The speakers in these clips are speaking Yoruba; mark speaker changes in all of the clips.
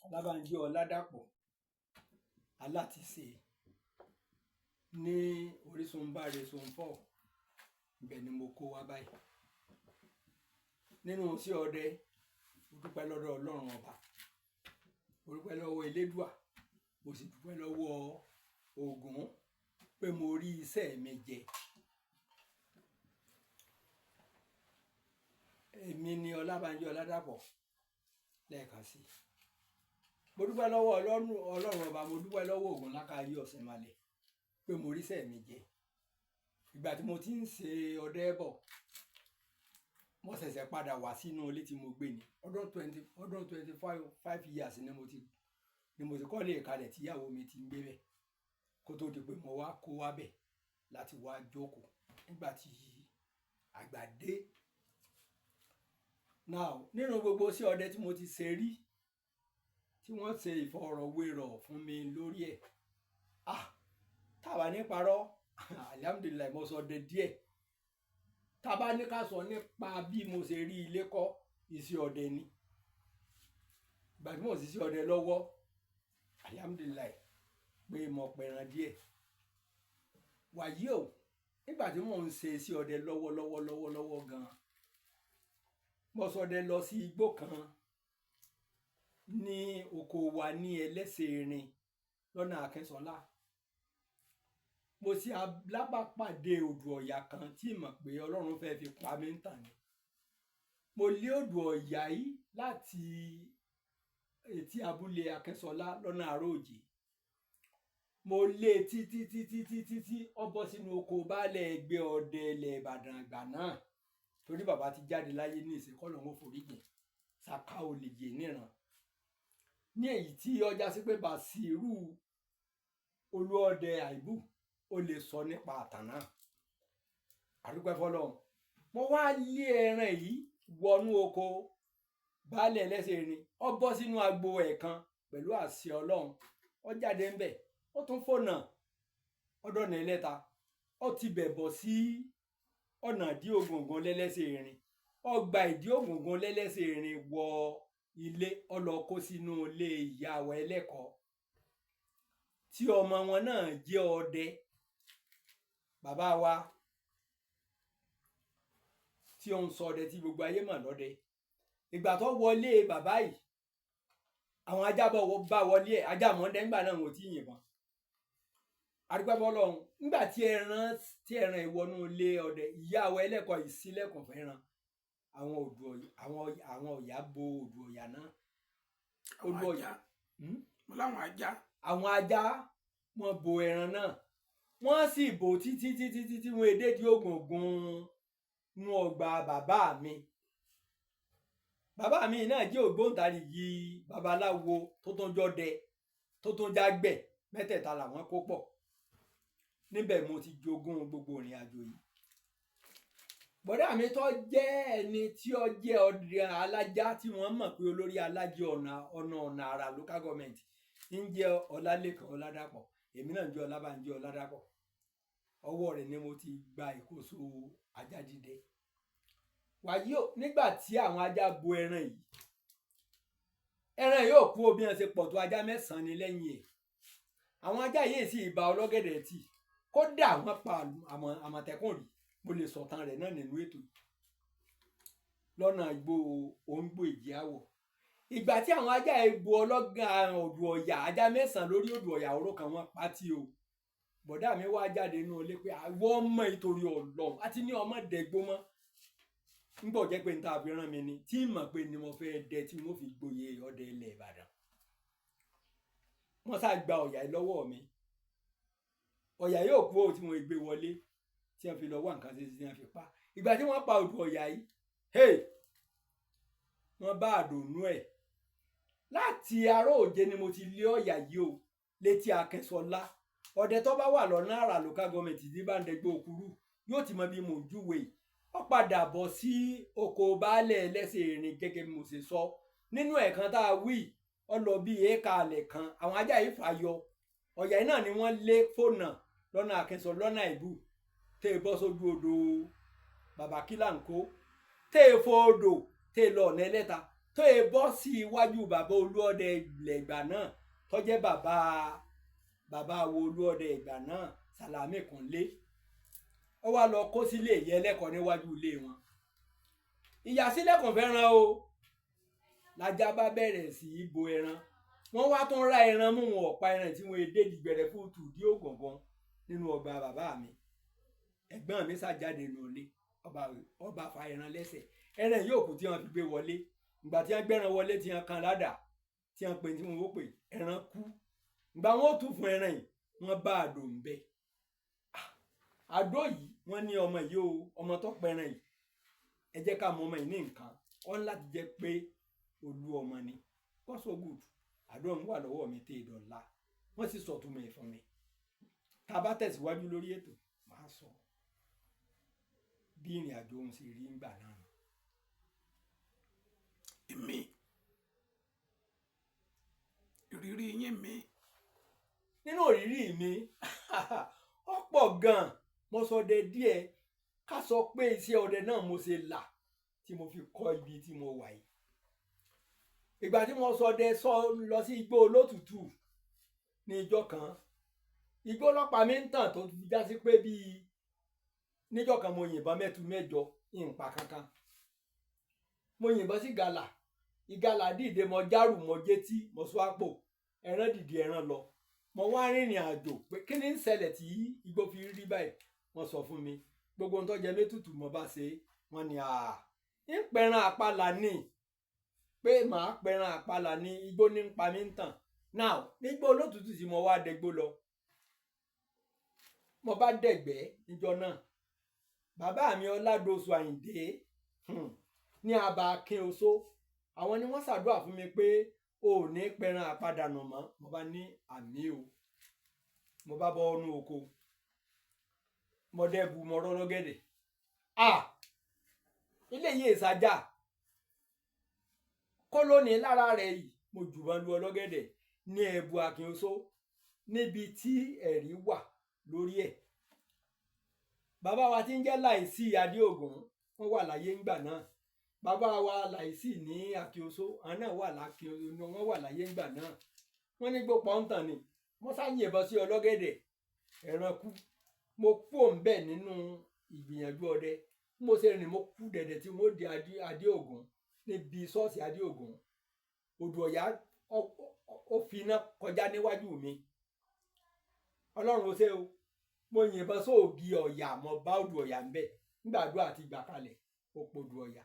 Speaker 1: Ọlábánjí Ọládàpọ̀ Alátìsè ní Orísun Báre Zone 4 ibẹ̀ ni mo kó wá báyìí. Nínú iṣẹ́ ọdẹ mo dúpẹ́ lọ́dọ̀ Ọlọ́run ọba, mo dúpẹ́ lọ́wọ́ Elédùà, mo sì dúpẹ́ lọ́wọ́ Ògún pé mo rí iṣẹ́ mi jẹ. Èmi ni Ọlábánjí Ọládàpọ̀ lẹ́ẹ̀kan sí. Mo dúpẹ́ lọ́wọ́ Ọlọ́run ọba, mo dúpẹ́ lọ́wọ́ Ògún Lákáyé Ọ̀sẹ̀málẹ̀ pé mo rí iṣẹ́ mi jẹ. Ìgbà tí mo ti ń ṣe ọdẹ bọ̀, mo ṣẹ̀ṣẹ̀ padà wá sínú ilé tí mo gbé ní ọdún 25 years ni mo ti kọ́lé ìkalẹ̀ tíyàwó mi ti ń gbé bẹ̀ kó tó di pé mo wá kó wá bẹ̀ láti wá jókòó nígbà tí àgbà dé. Now nínú gbogbo sí ọdẹ tí mo ti ṣe rí tí wọ́n ṣe ìfọ̀rọ̀wérọ̀ fún mi lórí ẹ̀, táwa ní parọ́ alhamdulilayi mo sọ ọdẹ díẹ̀. Tá bá ní ká sọ nípa bí mo ṣe rí ilé kọ́, iṣẹ́ ọdẹ ni. Ìgbà tí mo sì ṣe ọdẹ lọ́wọ́ alhamdulilayi pé mo pẹran díẹ̀. Wàyí o, nígbà tí mò ń ṣe iṣẹ́ ọdẹ lọ́wọ́ gan-an, mo ṣọdẹ lọ sí igbó kan ní oko wa ní Ẹlẹ́sẹ̀rin lọ́nà Akínsọ́lá. Mo sì alábàápàdé odò ọ̀yà kan tí mọ̀ pé Ọlọ́run fẹ́ fi pa mí ń tàn ni. Mo lé odò ọ̀yà yìí láti etí abúlé Akínsọ́lá lọ́nà Àróòjé. Mo lé títí ó bọ́ sínú oko baálẹ̀ ẹgbẹ́ ọdẹ ilẹ̀ Ìbàdàn àgbà náà, torí bàbá ti jáde láyé ní ìsìn kọ́ lọ́wọ́ foríjìn, Sàká Olèyè níran. Ní èyí tí ọjà sí pé Bàṣírù Olúọdẹ Àìbù ó lè sọ nípa àtàn náà. Àdúpẹ́ fọ́lọ́run. Mo wá lé ẹran yìí wọnú oko baálẹ̀ Ẹlẹ́sẹ̀rin, ó bọ́ sínú agbo ẹ̀kan pẹ̀lú àṣẹ Ọlọ́run. Ó jáde ń bẹ̀, ó tún fònà ọdọ̀nà ẹlẹ́ta, ó ti bẹ̀ bọ̀ sí ọ̀nà ìdí ògùngùn lẹ́lẹ́sẹ̀rin. Ó gba ìdí ògùngùn lẹ́lẹ́sẹ̀rin wọ ilé, ó lọ kó sínú ilé ìyàwó ẹlẹ́kọ̀ọ́ tí ọmọ wọn náà jẹ́ ọdẹ. Bàbá wa tí ó ń sọ ọdẹ tí gbogbo ayé mọ̀ lọ́dẹ. Ìgbà tó wọlé bàbá yìí, àwọn ajá bá wọlé ẹ̀, ajá mọ́ndẹ́ nígbà náà wọ́n ti yìnbọn. Àdúpẹ́ fọ́lọ́run. Nígbà tí ẹran ìwọnú ilé ọdẹ, ìyàwó ẹlẹ́kọ̀ọ́ yìí ṣílẹ̀kùn fẹ́ràn. Àwọn ọ̀yà bo odò ọ̀yà náà. Àwọn ajá wọ́n bo ẹran náà, wọ́n sì bò títí wọ́n èdè tí ògùngùn nú ọgbà bàbá mi. Bàbá mi náà jẹ́ ògbóǹtarìgì babaláwo tó tún jọdẹ tó tún jágbẹ̀, mẹ́tẹ̀ẹ̀ta làwọn kó pọ̀. Níbẹ̀ mo ti jogún gbogbo ìrìn àjò yìí. Bọ̀dá mi tó jẹ́ ẹni tí ó jẹ́ ọdẹ alájá tí wọ́n mọ̀ pé olórí alájẹ ọ̀nà àrà local government ń jẹ́ Ọlálékan Ọládàpọ̀, èmi náà ń jẹ́ Ọlábánjí Ọládàpọ̀. Ọwọ́ rẹ̀ ni mo ti gba ìkóso ajá dídẹ. Wàyí o, nígbà tí àwọn ajá bo ẹran yóò kú bí wọ́n ṣe pọ̀ tó ajá 9 ní lẹ́yìn ẹ̀. Àwọn ajá yìí sì bá ọlọ́gẹ̀dẹ̀ tì, kódà wọ́n pa àmọ̀tẹ́kùn rí. Mo lè sọ̀tàn rẹ̀ náà nínú ètò lọ́nà Ìgbò Òǹgbò Èjì Àwọ̀. Ìgbà tí àwọn ajá ìbò ọlọ́gàn odò ọ̀yà, ajá 9 lórí odò ọ̀yà oró kan wọ́n pátì o. Bọ̀dá mi wá jáde nínú ilé pé àwọn ọmọ ìtorí Ọlọ́run àti ní ọmọ dẹ̀gbó mọ́. Nígbà jẹ́ pé níta fi rán mi ni tí mọ̀ pé ni mo fẹ́ dẹ tí mo fi gboyè ọdẹ ilẹ̀ Ìbàdàn. Wọ́n sá gba ọ̀yà yìí lọ́wọ́ mi. Ọ̀yà yóò kú o tí wọ́n gbé wọlé tí wọ́n fi lọ wá nǹkan sí tí wọ́n fi pa. Ìgbà tí wọ́n pa odò ọ̀yà yìí, wọ́n bá àdónú ẹ̀. Láti Àróòjé ni mo ti lé ọ̀yà yìí o létí Akínsọ́lá. Ọdẹ tó bá wà lọ́nà àrà local government tí bá ń dẹgbẹ́ òkúrú yóò ti mọ bí mo júwe. Ó padà bọ̀ sí oko baálẹ̀ Ẹlẹ́sẹ̀rin gẹ́gẹ́ bí mo ṣe sọ. Nínú ẹ̀kan tá a wí, ó lọ bí éékà alẹ̀ kan. Àwọn ajá yìí fàyọ. Ọ̀yà yìí náà ni wọ́n lé fònà lọ́nà Akínsọ́lá lọ́nà Ìbú tẹ́ bọ́ sójú odò Bàbá Kílàńkó, tẹ́ fò odò tẹ́ lọ ọ̀nà ẹlẹ́ta tó yẹ bọ́ sí iwájú bàbá Olúọdẹ ìgbà náà tó jẹ́ bàbá wo Olúọdẹ ìgbà náà Sàlámì Kúnlé ó wá lọ kó sílé ìyá ẹlẹ́kọ̀ọ́ níwájú ilé wọn. ìyá sílẹ̀kùn fẹ́ràn o lájà bá bẹ̀rẹ̀ sí í bo ẹran wọ́n wá tún ra ẹran mú wọn ọ̀pá ẹran tí wọ́n èdè dìgbẹ̀rẹ̀ fúùtù dí ògàngán nínú ọgbà bàbá mi. ẹ̀gbọ́n mi ṣàjáde nùlé ọba fa ẹran lẹ́sẹ̀ ẹran yóò kù tí wọ́n fi gbé wọlé ìgbà tí wọ́n gbẹ́ran wọlé tí wọ́n kan ládàá tí wọ́n pè tí wọ́n wó pè ẹran kú ìgbà wọn ó tún fún ẹran yìí wọ́n bá àdó ń bẹ àdó yìí wọ́n ní ọmọ yìí o ọmọ tó pẹran yìí ẹ jẹ́ ká mọ ọmọ yìí ní nǹkan wọ́n láti jẹ́ pé olú ọmọ ni kọ́sọ̀ gùdù àdó ń wà lọ́wọ́ mi tẹ́ ìdọ̀la wọ́n sì sọ̀túnmọ̀ ẹ̀ fún mi tá a bá tẹ̀síwájú lórí ètò máa sọ bí ìrìn àjò òun sì rí ńgbà náà.
Speaker 2: èmi ìrírí yín mi.
Speaker 1: nínú ìrírí mi ọ̀pọ̀ gan-an mo ṣọdẹ díẹ̀ ká sọ pé iṣẹ́ ọdẹ náà mo ṣe là tí mo fi kọ́ ibi tí mo wà yìí. ìgbà tí mo ṣọdẹ lọ sí igbó olótùtù ní ìjọ kan igbó ọlọ́pàá mi ń tàn tó já sí pé bíi níjọ́ kan mo yìnbọn mẹ́jọ ìǹpa kankan mo yìnbọn sí gàlà ìgàlà dìde mo járù mo jétí mo sọ àpò ẹran dìde ẹran lọ mo wá rìnrìn àjò pé kí ni ń ṣẹlẹ̀ tí igbó fi rí báyìí wọ́n sọ fún mi gbogbo ohun tó jẹ létùtù mo bá ṣe wọ́n ní ń pẹran àpàlà ní pé màá pẹran àpàlà ní igbó ní ń pa mí ń tàn now nígbó olótùtù tí mo wá dẹgbó lọ mo bá dẹ̀gbẹ́ níjọ́ náà bàbá mi Ọládòsù Àyìndé ní Aba Akínoṣó àwọn ni wọ́n ṣàdúrà fún mi pé o ò ní pẹran àpadànù mọ́ mo bá ní àmì o mo bá bọ́ ọ́nú oko mo dẹ́bu mo rọ́ lọ́gẹ̀dẹ̀ ilé yìí ìsájà kó lónìí lára rẹ̀ yìí mo jù wọ́n lu ọlọ́gẹ̀dẹ̀ ní Ẹ̀bù Akínoṣó níbi tí ẹ̀rí wà lórí ẹ̀. bàbá wa tí ń jẹ́ Láìsí Adéògùn wọ́n wà láyé ńgbà náà bàbá wa Láìsí ní Akínoṣó àwọn náà wọ́n wà láyé ńgbà náà wọ́n ní gbópọ̀ ń tàn ni wọ́n ṣàyẹ̀bọ sí ọlọ́gẹ̀dẹ̀ ẹran kú mo kú òǹbẹ̀ nínú ìgbìyànjú ọdẹ mo ṣe rìn mo kú dẹ̀dẹ̀ tí wọ́n di Adéògùn níbi ṣọ́ọ̀ṣì Adéògùn odò Ọ̀yá ó fi iná kọjá níwájú mi Ọlọ́run ó ṣe o mo yìnbọn sóògì Ọ̀yà mo bá odò Ọ̀yà ń bẹ nígbàdúrà àti ìgbà kalẹ̀ òpó odò Ọ̀yà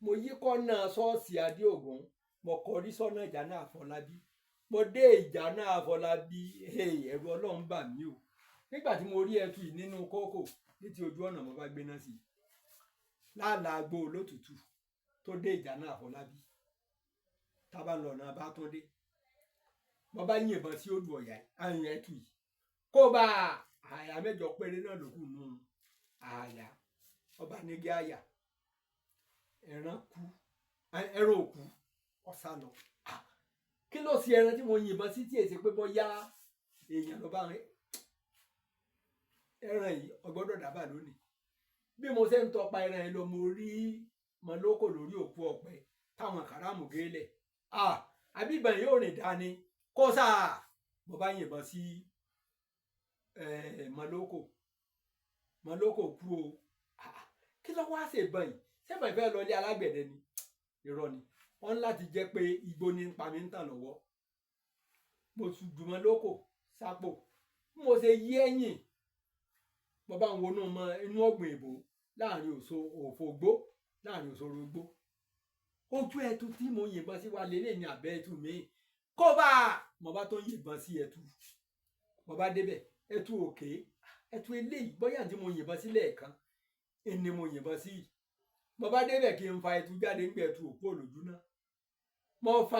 Speaker 1: mo yí kọ́nà ṣọ́ọ̀ṣì Adéògùn mo kọrí sọ́nà Ìjànà Àfọlábí mo dé Ìjànà Àfọlábí ẹ̀rù Ọlọ́run bà mí o nígbà tí mo rí ẹtù yìí nínú kókò létí ojú ọ̀nà mo bá gbéná sí i láàlágbó olótùtù tó dé Ìjànà Àfọlábí tábà lọ́nà bá tó dé mo bá yìnbọn sí odò Ọ̀yà àyìn ẹtù yìí kó bá àyà mẹ́jọ péré náà ló kù nù àyà ọba nígẹ àyà ẹran òkú ọ̀sà lọ kí ló ṣe ẹran tí mo yìnbọn sí tí èsì pé bóyá èèyàn ló bá rìn ẹran yìí ọgbọ́dọ̀ dábà lónìí bí mo ṣe ń tọpa ẹran yìí lọ mo rí mọlókò lórí òkú ọ̀pẹ táwọn kàrámù gélẹ àbíbọn yóò rìn dání kó sáà mo bá yìnbọn sí mọlókò kú o kí ló wá ṣe ìbọn yìí sẹ́bọ̀n ìfẹ́ lọ ilé alágbẹ̀dẹ ni irọ́ ni wọ́n láti jẹ́ pé igbó ní pa mí ń tàn lọ́wọ́ mo tún dùnmọ́ lóko sápò mo ṣe yí ẹ̀yìn mo bá ń wọnú mọ inú ọ̀gbìn ìbò láàrin òfògbó láàrin òṣòrogbó ojú ẹtu tí mo yìnbọn sí wa lélẹ̀ ní abẹ́ ẹtu mi kó bá mo bá tó yìnbọn sí ẹtu mo bá débẹ̀ ẹtu òkè ẹtu eléyìí bóyá tí mo yìnbọn sí lẹ́ẹ̀kan ẹni mo yìnbọn sí yìí mo bá débẹ̀ kí n fa ẹtu jáde ń gbé ẹtu òpó òlòjú náà mo fa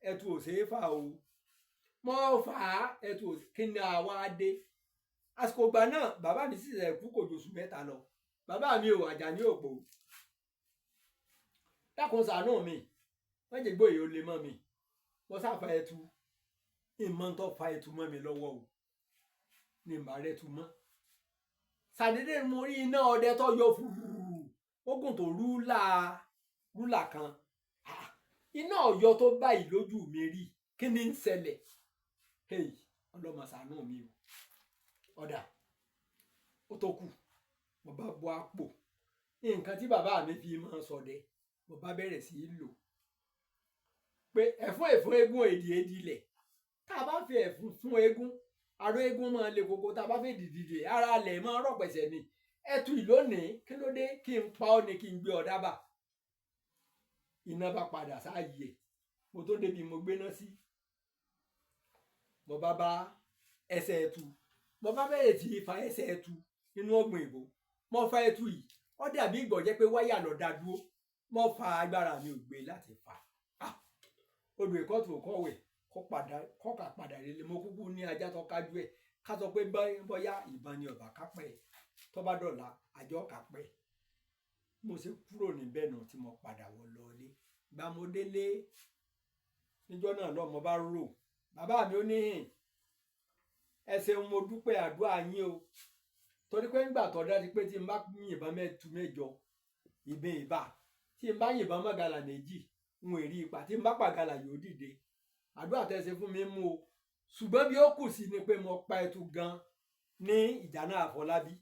Speaker 1: ẹtu òsèé fà o mo fà á ẹtu kí ni àwa dé àsìkò ìgbà náà bàbá mi sì rẹ̀ kú kò jòṣù mẹ́ta lọ bàbá mi ò Àjàní Òpó dákun ṣàánú mi wọ́n jẹ́ gbóyè ó lè mọ́ mi mo sáfa ẹtu ìmọ̀ tó fa ẹtu mọ́ mi lọ́wọ́ o ní ìmọ̀ rẹ̀ tu mọ́ ṣàdédé mo rí iná ọdẹ tó yọ fúrúrú ogun tó rúlà kan iná Ọ̀yọ́ tó báyìí lójú mi rí kí ni ń ṣẹlẹ̀ hey ọlọ́mọ ṣàánú mi o ọ̀dà ó tó kù mo bá bọ́ àpò nǹkan tí bàbá mi fi máa ṣọdẹ mo bá bẹ̀rẹ̀ sí í lò pé ẹ̀fún eégún èdè ìdílẹ̀ tá a bá fi ẹ̀fún fún eégún aró eégún máa le koko tá a bá fi dìdìdì ara lẹ̀ máa rọ̀pẹ̀sẹ̀ ni ẹtù ìlónìí kí ló dé kí n pa ọ́ ni kí n gbé ọ dábà iná bá padà sáàyè mo tó débi mo gbéná sí mo bá ẹsẹ̀ ẹtù mo bá bẹ̀rẹ̀ tí fa ẹsẹ̀ ẹtù nínú ọ̀gbìn ìbò mo fa ẹtù yìí ó dàbí ìgbọ̀jẹ́ pé wáyà lọ dá dúró mo fa agbára mi ò gbé láti fa odò ìkọ́tù òkọ̀wé kọ́kà padà rélé mo kúkú ní ajá tó kájú ẹ̀ ká sọ pé bóyá ìbọn ni ọ̀bà kápẹ́ tó bá dọ̀la àjọ kápẹ́ mo ṣe kúrò níbẹ̀ náà tí mo padà wọ̀ lọ́ọ́lé gba mo délé níjọ́ náà lọ mo bá rò bàbá mi ó ní ẹ ṣeun mo dúpẹ́ àdúrà yín o torí pé ńgbà tó dájú pé tí n bá yìnbọn mẹ́jọ ìbọn ìbá tí n bá yìnbọn mọ́gàlà méjì n ò rí ipa tí n bá pàgàlà yóò dìde àdúrà tẹ́ ṣe fún mi mú o ṣùgbọ́n bí ó kù sí ni pé mo pa ẹtù gan ní ìjànà Àfọlábí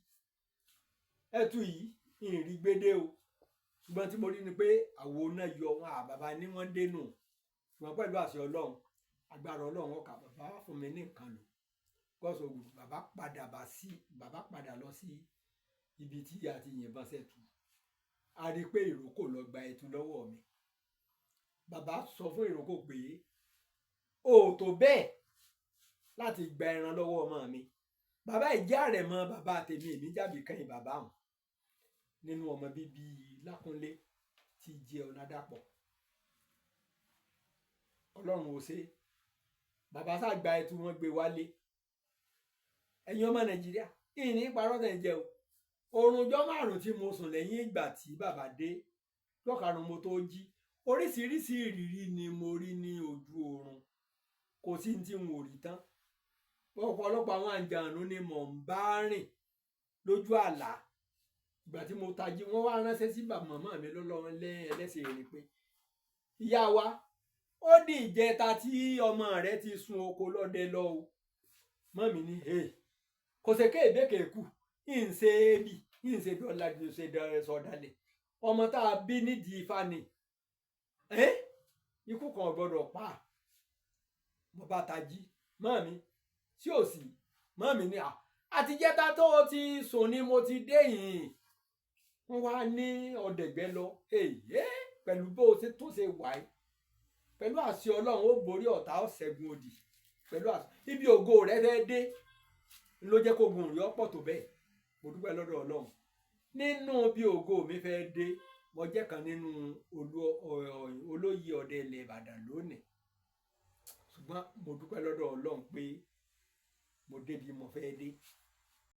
Speaker 1: ẹtù yìí ìrìn gbédè o ṣùgbọ́n tí mo rí ni pé àwo náà yọ wọn àbàbà ní wọ́n dénú ṣùgbọ́n pẹ̀lú àṣẹ Ọlọ́run agbára Ọlọ́run ọkà bàbá fún mi ní nǹkan lò gọ́sọ̀ ògùn bàbá padà lọ sí ibi tí a ti yìnbọn sẹ́tù a rí i pé ìrókò lọ gba ẹtù lọ́wọ́ mi bàbá sọ fún ìrókò pé o ò tó bẹ́ẹ̀ láti gba ẹran lọ́wọ́ ọmọ mi bàbá ìjẹ́ àrẹ̀mọ bàbá tèmi èmi jábì kẹ́yìn bàbá hàn nínú ọmọ bíbí Lákúnlé tí jẹ́ Ọládàpọ̀ Ọlọ́run ò ṣe bàbá sá gba ẹtù wọn gbé wálé ẹ̀yin ọmọ Nàìjíríà ìní parọ́ tẹ̀ ń jẹ o oorunjọ́ márùn tí mo sùn lẹ́yìn ìgbà tí bàbá dé lọ́kàrún mo tó jí oríṣiríṣi ìrírí ni mo rí ní ojú oorun kò sí tí n ò rí tán ọ̀pọ̀lọpọ̀ àwọn àjànú ni mò ń bá rìn lójú àlá ìgbà tí mo tají wọ́n wá ránṣẹ́ sí bàbá màmá mi lọ́lọ́run ẹlẹ́sẹ̀ rìn pé ìyá wa ó di ìjẹta tí ọmọ rẹ ti sun oko lọ́dẹ lọ o mọ́ mi ní kò ṣe kéèbékè kù ìǹṣe bí ọ̀làjú ṣe sọ̀dálẹ̀ ọmọ tá a bí nídìí Ifá ni ikú kan ò gbọdọ̀ pa mo bá tají mọ́ mi tí ò sí mọ́ mi ní àtijẹ́ta tó ti sùn ni mo ti dé yìí wọ́n wá ní ọ̀dẹ̀gbẹ́ lọ pẹ̀lú bó o tó ṣe wáyé pẹ̀lú àṣẹ Ọlọ́run ó borí ọ̀tá ó ṣẹ́gun òdì pẹ̀lú àṣẹ ibi ògo rẹ fẹ́ dé ló jẹ́ kó gun rí ọ̀pọ̀ tó bẹ́ẹ̀ mo dúpẹ́ lọ́dọ̀ Ọlọ́run nínú bí ògo mi fẹ́ dé mo jẹ́ kan nínú olóyè ọdẹ ilẹ̀ Ìbàdàn lónìí ṣùgbọ́n mo dúpẹ́ lọ́dọ̀ Ọlọ́run pé mo débi mo fẹ́ dé